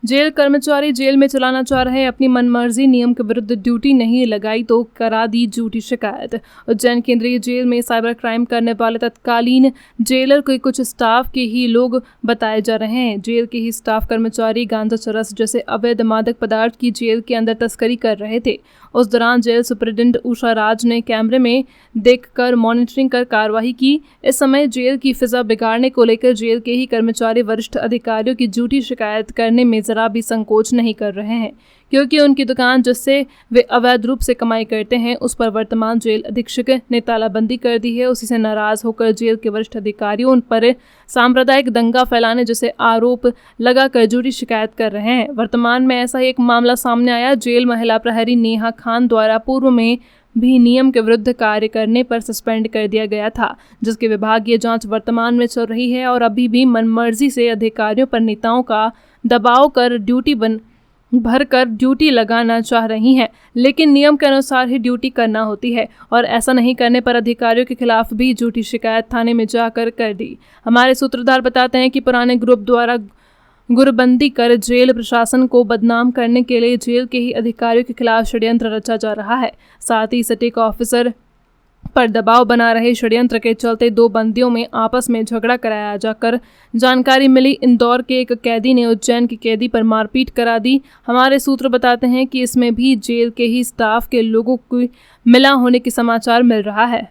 Jail कर्मचारी jail में चलाना चाह रहे अपनी मनमर्जी नियम के विरुद्ध ड्यूटी नहीं लगाई तो करा दी झूठी शिकायत। उज्जैन केंद्रीय जेल में साइबर क्राइम करने वाले तत्कालीन जेलर के कुछ स्टाफ के ही लोग बताए जा रहे हैं। जेल के ही स्टाफ कर्मचारी गांजा चरस जैसे अवैध मादक पदार्थ की जेल के अंदर तस्करी कर रहे थे। उस दौरान जेल सुप्रिटेंडेंट उषा राज ने कैमरे में देखकर मॉनिटरिंग कर कार्रवाई की। इस समय जेल की फिजा बिगाड़ने को लेकर जेल के ही कर्मचारी वरिष्ठ अधिकारियों की झूठी शिकायत करने में जरा भी संकोच नहीं कर रहे हैं, क्योंकि उनकी दुकान जिससे वे अवैध रूप से कमाई करते हैं उस पर वर्तमान जेल अधीक्षक ने तालाबंदी कर दी है। उसी से नाराज होकर जेल के वरिष्ठ अधिकारियों उन पर सांप्रदायिक दंगा फैलाने जैसे आरोप लगाकर झूठी शिकायत कर रहे हैं। वर्तमान में ऐसा ही एक मामला सामने आया। जेल महिला प्रहरी नेहा खान द्वारा पूर्व में भी नियम के विरुद्ध कार्य करने पर सस्पेंड कर दिया गया था, जिसकी विभागीय जांच वर्तमान में चल रही है और अभी भी मनमर्जी से अधिकारियों पर नेताओं का दबाव कर भरकर ड्यूटी लगाना चाह रही हैं, लेकिन नियम के अनुसार ही ड्यूटी करना होती है और ऐसा नहीं करने पर अधिकारियों के खिलाफ भी झूठी शिकायत थाने में जाकर कर दी। हमारे सूत्रधार बताते हैं कि पुराने ग्रुप द्वारा गुरबंदी कर जेल प्रशासन को बदनाम करने के लिए जेल के ही अधिकारियों के खिलाफ षड्यंत्र रचा जा रहा है। साथ ही सटीक ऑफिसर पर दबाव बना रहे षड्यंत्र के चलते दो बंदियों में आपस में झगड़ा कराया जाकर जानकारी मिली। इंदौर के एक कैदी ने उज्जैन के कैदी पर मारपीट करा दी। हमारे सूत्र बताते हैं कि इसमें भी जेल के ही स्टाफ के लोगों को मिला होने के समाचार मिल रहा है।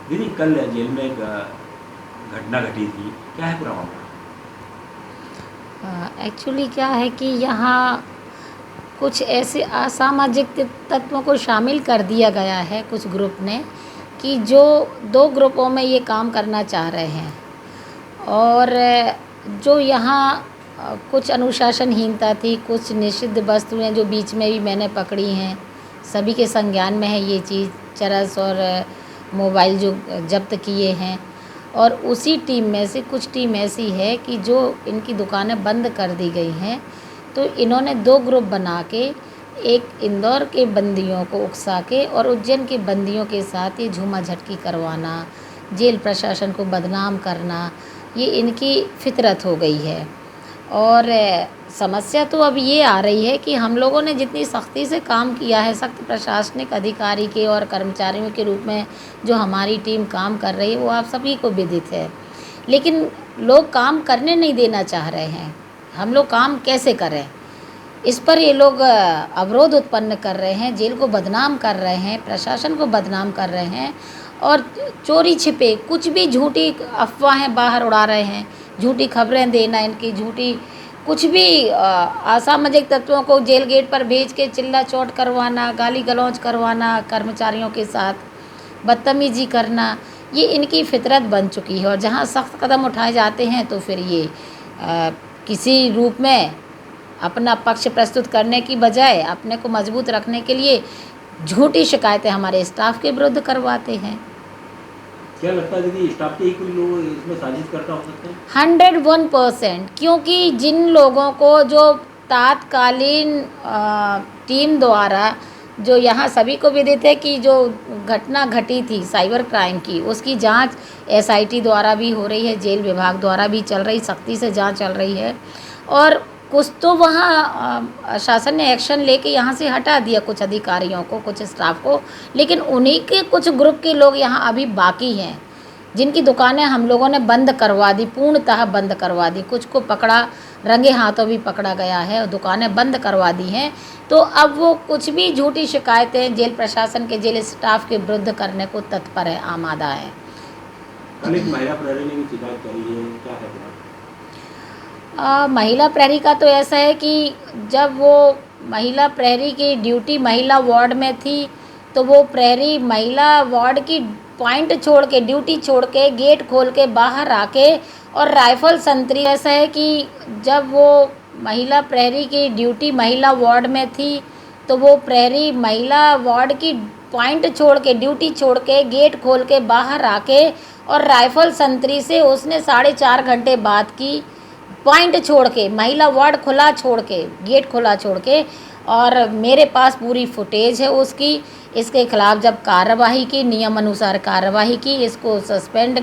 दीदी, कल जेल में एक घटना घटी थी, क्या है पूरा मामला? एक्चुअली क्या है कि यहाँ कुछ ऐसे असामाजिक तत्वों को शामिल कर दिया गया है कुछ ग्रुप ने, कि जो दो ग्रुपों में ये काम करना चाह रहे हैं और जो यहाँ कुछ अनुशासनहीनता थी, कुछ निषिद्ध वस्तुएं जो बीच में भी मैंने पकड़ी हैं, सभी के संज्ञान में है ये चीज़, चरस और मोबाइल जो जब्त किए हैं। और उसी टीम में से कुछ टीम ऐसी है कि जो इनकी दुकानें बंद कर दी गई हैं, तो इन्होंने दो ग्रुप बना के एक इंदौर के बंदियों को उकसा के और उज्जैन के बंदियों के साथ ये झूमा झटकी करवाना, जेल प्रशासन को बदनाम करना, ये इनकी फितरत हो गई है। और समस्या तो अब ये आ रही है कि हम लोगों ने जितनी सख्ती से काम किया है, सख्त प्रशासनिक अधिकारी के और कर्मचारियों के रूप में जो हमारी टीम काम कर रही है वो आप सभी को विदित है, लेकिन लोग काम करने नहीं देना चाह रहे हैं। हम लोग काम कैसे करें, इस पर ये लोग अवरोध उत्पन्न कर रहे हैं, जेल को बदनाम कर रहे हैं, प्रशासन को बदनाम कर रहे हैं और चोरी छिपे कुछ भी झूठी अफवाहें बाहर उड़ा रहे हैं, झूठी खबरें देना, इनकी झूठी कुछ भी असामाजिक तत्वों को जेल गेट पर भेज के चिल्ला चोट करवाना, गाली गलौज करवाना, कर्मचारियों के साथ बदतमीजी करना, ये इनकी फितरत बन चुकी है। और जहाँ सख्त कदम उठाए जाते हैं तो फिर ये किसी रूप में अपना पक्ष प्रस्तुत करने की बजाय अपने को मजबूत रखने के लिए झूठी शिकायतें हमारे स्टाफ के विरुद्ध करवाते हैं। क्या लगता है दीदी, स्टाफ के ही कोई लोग इसमें साजिश करता हो सकते हैं? 101%, क्योंकि जिन लोगों को जो तात्कालीन टीम द्वारा, जो यहाँ सभी को विदित है कि जो घटना घटी थी साइबर क्राइम की, उसकी जांच SIT द्वारा भी हो रही है, जेल विभाग द्वारा भी चल रही, सख्ती से जांच चल रही है। और कुछ तो वहाँ शासन ने एक्शन लेके यहाँ से हटा दिया कुछ अधिकारियों को, कुछ स्टाफ को, लेकिन उन्हीं के कुछ ग्रुप के लोग यहाँ अभी बाकी हैं जिनकी दुकानें हम लोगों ने बंद करवा दी, पूर्णतः बंद करवा दी। कुछ को पकड़ा, रंगे हाथों भी पकड़ा गया है और दुकानें बंद करवा दी हैं। तो अब वो कुछ भी झूठी शिकायतें जेल प्रशासन के, जेल स्टाफ के विरुद्ध करने को तत्पर है, आमादा है। महिला प्रहरी ने भी शिकायत करी है, क्या है? महिला प्रहरी का तो ऐसा है कि जब वो महिला प्रहरी की ड्यूटी महिला वार्ड में थी, तो वो प्रहरी महिला वार्ड की पॉइंट छोड़ के, ड्यूटी छोड़ के, गेट खोल के बाहर आके और राइफल संतरी, ऐसा है कि जब वो महिला प्रहरी की ड्यूटी महिला वार्ड में थी, तो वो प्रहरी महिला वार्ड की पॉइंट छोड़ के, ड्यूटी छोड़ के, गेट खोल के बाहर आके और राइफल संतरी से उसने 4.5 घंटे बाद की, पॉइंट छोड़ के, महिला वार्ड खुला छोड़ के, गेट खुला छोड़ के और मेरे पास पूरी फुटेज है उसकी। इसके खिलाफ जब कार्रवाई की, नियम अनुसार कार्रवाई की, इसको सस्पेंड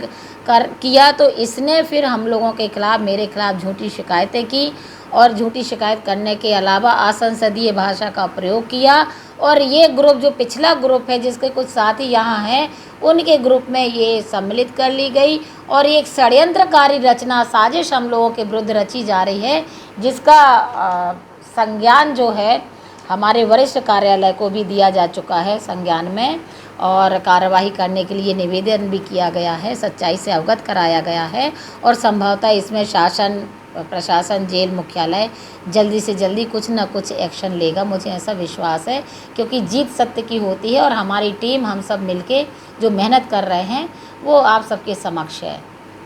किया, तो इसने फिर हम लोगों के खिलाफ, मेरे खिलाफ झूठी शिकायतें की और झूठी शिकायत करने के अलावा असंसदीय भाषा का प्रयोग किया। और ये ग्रुप, जो पिछला ग्रुप है जिसके कुछ साथी यहाँ हैं, उनके ग्रुप में ये सम्मिलित कर ली गई और एक षड्यंत्रकारी रचना, साजिश हम लोगों के विरुद्ध रची जा रही है, जिसका संज्ञान जो है हमारे वरिष्ठ कार्यालय को भी दिया जा चुका है संज्ञान में, और कार्रवाई करने के लिए निवेदन भी किया गया है, सच्चाई से अवगत कराया गया है। और संभवतः इसमें शासन, प्रशासन, जेल मुख्यालय जल्दी से जल्दी कुछ न कुछ एक्शन लेगा, मुझे ऐसा विश्वास है, क्योंकि जीत सत्य की होती है और हमारी टीम, हम सब मिलके जो मेहनत कर रहे हैं वो आप सबके समक्ष है।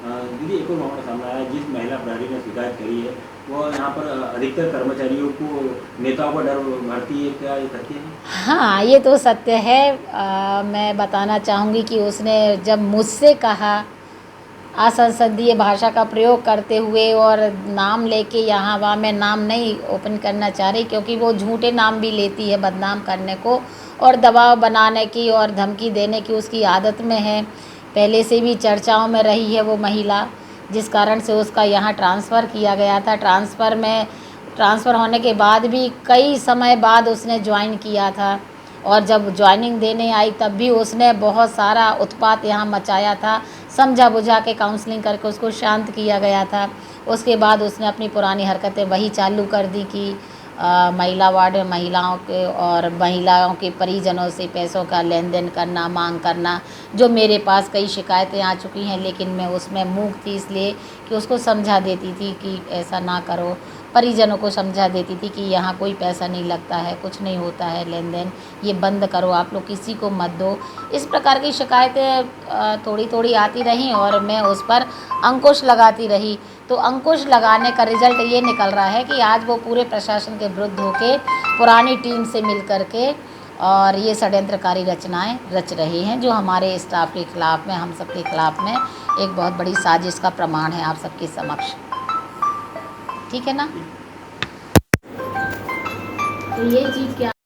दीदी, एक और मामला सामने आया, जिस महिला प्रहरी ने शिकायत करी है वो यहाँ पर अधिकतर कर्मचारियों को, नेताओं का डर भरती है, क्या ये सत्य है? हाँ, ये तो सत्य है। मैं बताना चाहूँगी कि उसने जब मुझसे कहा असंसदीय भाषा का प्रयोग करते हुए और नाम लेके, यहाँ वहाँ मैं नाम नहीं ओपन करना चाह रही, क्योंकि वो झूठे नाम भी लेती है बदनाम करने को और दबाव बनाने की और धमकी देने की उसकी आदत में है। पहले से भी चर्चाओं में रही है वो महिला, जिस कारण से उसका यहाँ ट्रांसफ़र किया गया था। ट्रांसफ़र होने के बाद भी कई समय बाद उसने ज्वाइन किया था, और जब ज्वाइनिंग देने आई तब भी उसने बहुत सारा उत्पात यहाँ मचाया था। समझा बुझा के काउंसलिंग करके उसको शांत किया गया था। उसके बाद उसने अपनी पुरानी हरकतें वही चालू कर दी कि महिला वार्ड में महिलाओं के और महिलाओं के परिजनों से पैसों का लेन देन करना, मांग करना, जो मेरे पास कई शिकायतें आ चुकी हैं, लेकिन मैं उसमें मूक थी, इसलिए कि उसको समझा देती थी कि ऐसा ना करो, परिजनों को समझा देती थी कि यहाँ कोई पैसा नहीं लगता है, कुछ नहीं होता है लेन देन, ये बंद करो, आप लोग किसी को मत दो। इस प्रकार की शिकायतें थोड़ी थोड़ी आती रहीं और मैं उस पर अंकुश लगाती रही। तो अंकुश लगाने का रिज़ल्ट ये निकल रहा है कि आज वो पूरे प्रशासन के विरुद्ध होके पुरानी टीम से मिल कर के और ये षड्यंत्रकारी रचनाएं रच रही हैं, जो हमारे स्टाफ के खिलाफ में, हम सबके खिलाफ में एक बहुत बड़ी साजिश का प्रमाण है आप सबके समक्ष। ठीक है ना? तो ये चीज़ क्या